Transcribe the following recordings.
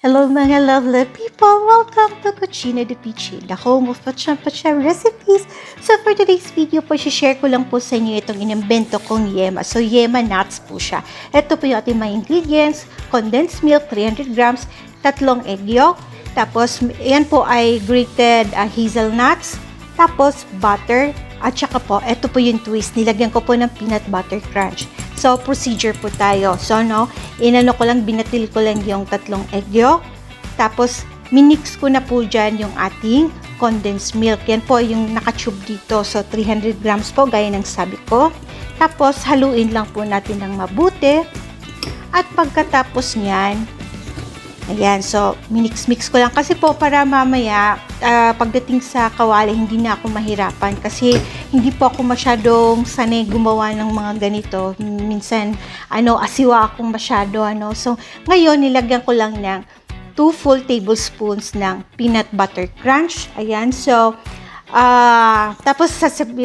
Hello mga lovely people! Welcome to Cucina de Pichi, the home of pacham-pacham recipes. So for today's video po, share ko lang po sa inyo itong inimbento kong yema. So yema nuts po siya. Ito po yung ating mga ingredients: condensed milk 300 grams, tatlong egg yolk, tapos yan po ay grated hazelnuts, tapos butter, at saka po, ito po yung twist. Nilagyan ko po ng peanut butter crunch. So, procedure po tayo. So, binatil ko lang yung tatlong egg yolk. Tapos, minix ko na po dyan yung ating condensed milk. Yan po yung nakatube dito. So, 300 grams po, gaya ng sabi ko. Tapos, haluin lang po natin ng mabuti. At pagkatapos niyan, ayan, so, minix-mix ko lang. Kasi po, para mamaya, pagdating sa kawali, hindi na ako mahirapan. Kasi, hindi po ako masyadong sanay gumawa ng mga ganito. Minsan, asiwa akong masyado, So, ngayon, nilagyan ko lang ng 2 full tablespoons ng peanut butter crunch. Ayan, so, tapos,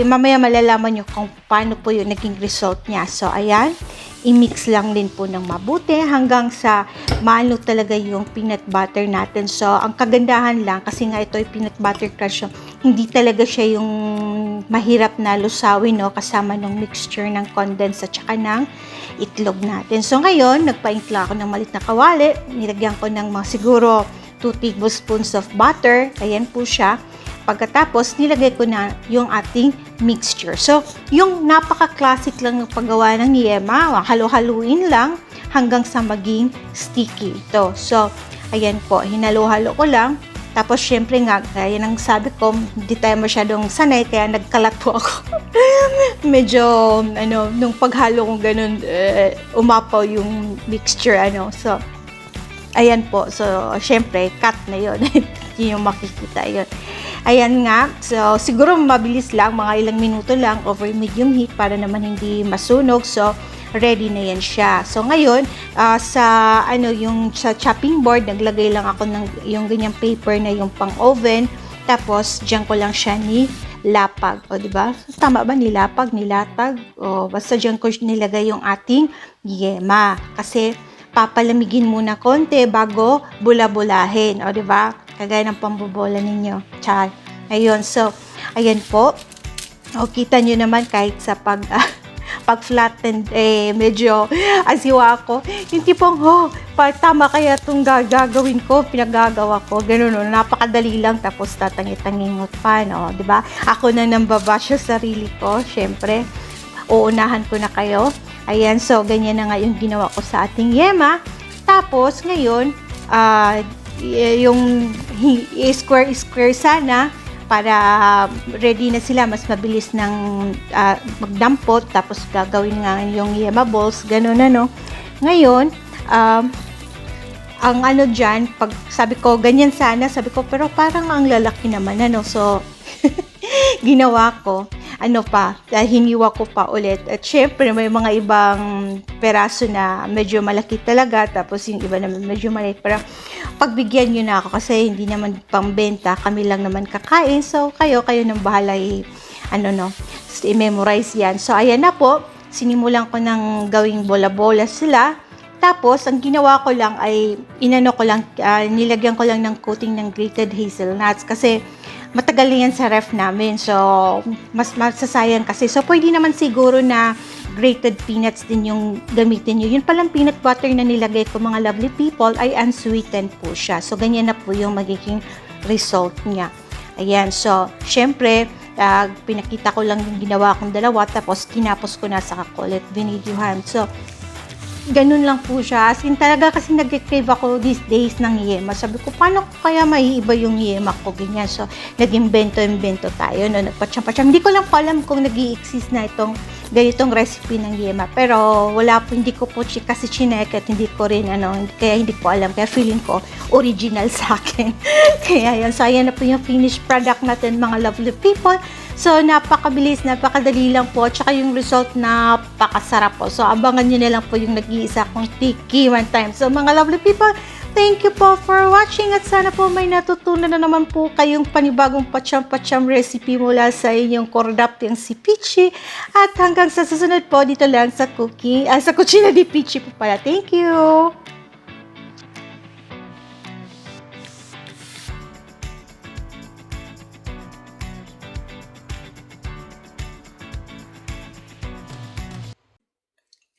mamaya malalaman nyo kung paano po yung naging result niya. So, ayan, i-mix lang din po ng mabuti hanggang sa maano talaga yung peanut butter natin. So, ang kagandahan lang, kasi nga ito ay peanut butter crunch, so, hindi talaga siya yung mahirap na lusawin, kasama ng mixture ng condensed at saka ng itlog natin. So, ngayon, nagpaimpla ako ng malit na kawali. Nilagyan ko ng mga siguro 2 tablespoons of butter. Ayan po siya. Pagkatapos, nilagay ko na yung ating mixture. So, yung napaka-classic lang ng paggawa ng yema, halo-haluin lang hanggang sa maging sticky ito. So, ayan po, hinalo-halo ko lang. Tapos, syempre nga, gaya ng sabi ko, hindi tayo masyadong sanay, kaya nagkalat po ako. Medyo, nung paghalo ko ganun, umapaw yung mixture, So, ayan po. So, syempre, cut na yun. Yun yung makikita yun. Ayan nga. So, siguro mabilis lang. Mga ilang minuto lang over medium heat para naman hindi masunog. So, ready na yan siya. So, ngayon, yung sa chopping board, naglagay lang ako ng yung ganyang paper na yung pang oven. Tapos, diyan ko lang siya nilapag. O, diba? Tama ba? Nilatag? O, basta diyan ko nilagay yung ating yema. Kasi, papalamigin muna konti bago bula-bulahin. O, diba? Kagaya ng pambobola ninyo. Char. Ayun. So, ayan po. O, kita nyo naman kahit sa pag-flatten, medyo asiwa ako. Yung tipong, tama kaya itong gagawin ko, pinagagawa ko. Ganun, napakadali lang. Tapos, tatangi-tangingot pa, Diba? Ako na nambabasyo sarili ko. Syempre, uunahan ko na kayo. Ayan, so, ganyan na nga yung ginawa ko sa ating yema. Tapos, ngayon, yung square sana para ready na sila, mas mabilis ng magdampot, tapos gagawin nga yung yema balls, ganun Ngayon, ang dyan, pag sabi ko, ganyan sana, sabi ko, pero parang ang lalaki naman, So, ginawa ko, hiniwa ko pa ulit. At syempre, may mga ibang peraso na medyo malaki talaga, tapos yung iba naman medyo maliit. Pero pagbigyan nyo na ako kasi hindi naman pambenta, kami lang naman kakain. So, kayo ng bahala i-memorize yan. So, ayan na po, sinimulan ko ng gawing bola-bola sila. Tapos, ang ginawa ko lang ay, nilagyan ko lang ng coating ng grated hazelnuts kasi matagal na yan sa ref namin. So, mas masasayang kasi. So, pwede naman siguro na grated peanuts din yung gamitin nyo. Yun palang peanut butter na nilagay ko, mga lovely people, ay unsweetened po siya. So, ganyan na po yung magiging result niya. Ayan. So, syempre, pinakita ko lang yung ginawa kong dalawa. Tapos, tinapos ko na sa kulit vinidyohan. So, ganun lang po siya. As in, talaga kasi nag-crave ako these days ng yema. Sabi ko, paano kaya maiiba yung yema ko? Ganyan. So, nag-invento tayo. Nagpatsyam-patsyam. Hindi ko lang po alam kung nag-i-exist na itong ganitong recipe ng yema. Pero, wala po, hindi ko po kasi chinek at hindi ko rin, kaya hindi ko alam. Kaya feeling ko, original sa akin. Kaya yan. So, ayan na po yung finished product natin, mga lovely people. So, napakabilis, napakadali lang po. Tsaka yung result, napakasarap po. So, abangan nyo na lang po yung nag-iisa kong tiki one time. So, mga lovely people, thank you po for watching. At sana po may natutunan na naman po kayong panibagong pacham-pacham recipe mula sa inyong kordapteng si Pichi. At hanggang sa susunod po, dito lang sa Cucina di Pichi po pala. Thank you!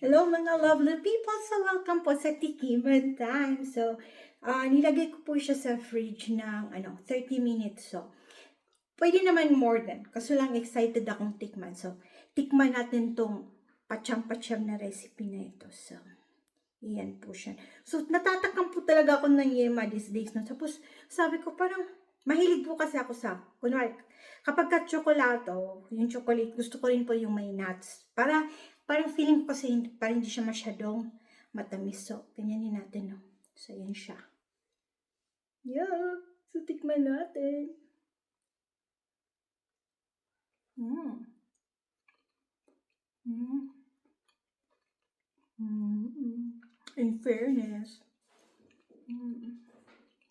Hello mga lovely people! So welcome po sa Tikiman Time. So, nilagay ko po siya sa fridge ng 30 minutes. So, pwede naman more than. Kaso lang excited akong tikman. So, tikman natin tong pacham-pacham na recipe na ito. So, iyan po siya. So, natatakam po talaga ako ng yema these days. No? Tapos, sabi ko parang, mahilig po kasi ako sa, kunwari, kapag ka tsokolato, yung chocolate, gusto ko rin po yung may nuts. Parang feeling ko kasi parang hindi siya masyadong matamis. So, ganyanin natin, no? So, yan siya. Yeah! So, tikman natin. Mm. Mm. Mm. In fairness,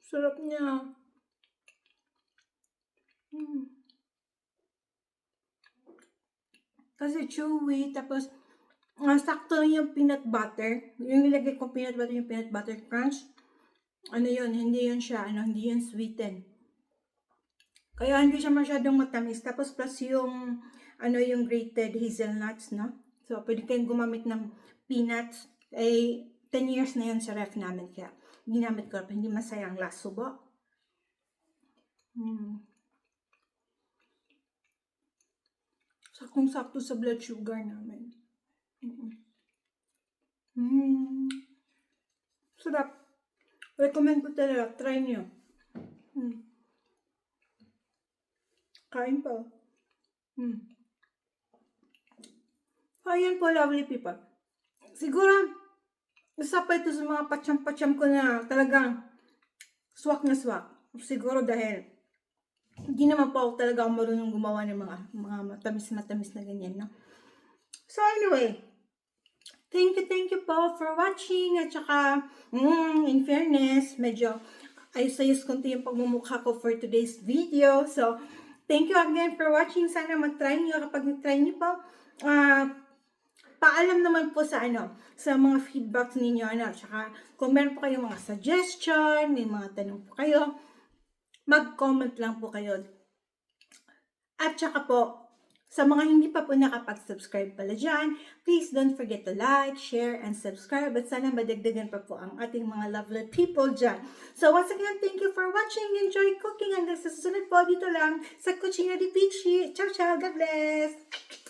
sarap niya. Kasi chewy, tapos sakto lang yung peanut butter. Yung nilagay ko peanut butter, yung peanut butter crunch. Ano yun, hindi yun siya, hindi yun sweeten. Kaya hindi siya masyadong matamis. Tapos plus yung, yung grated hazelnuts, no? So, pwede kayong gumamit ng peanuts. 10 years na yun sa ref namin. Kaya, ginamit ko. Hindi masayang last subo. Saktong-sakto sa blood sugar namin. Sarap. Recommend ko talaga. Try nyo. Kain pa. Ayan po, lovely people. Siguro, isa pa ito sa mga patsam-patsam ko na talagang swak na swak. Siguro dahil hindi naman po ako talaga marunong gumawa ng mga matamis-matamis na ganyan, no? So anyway, thank you po for watching. At saka, in fairness, medyo ayos-ayos konti yung pagmumukha ko for today's video. So, thank you again for watching. Sana mag-try nyo. Kapag nag-try nyo po, paalam naman po sa sa mga feedbacks ninyo, Tsaka, kung meron po kayong mga suggestion, may mga tanong po kayo, mag-comment lang po kayo. At saka po, sa mga hindi pa po nakapag-subscribe pala dyan, please don't forget to like, share, and subscribe. At sana madagdagan pa po ang ating mga lovely people dyan. So once again, thank you for watching. Enjoy cooking. Hanggang sa susunod po dito lang sa Cucina di Peachy. Ciao, ciao. God bless!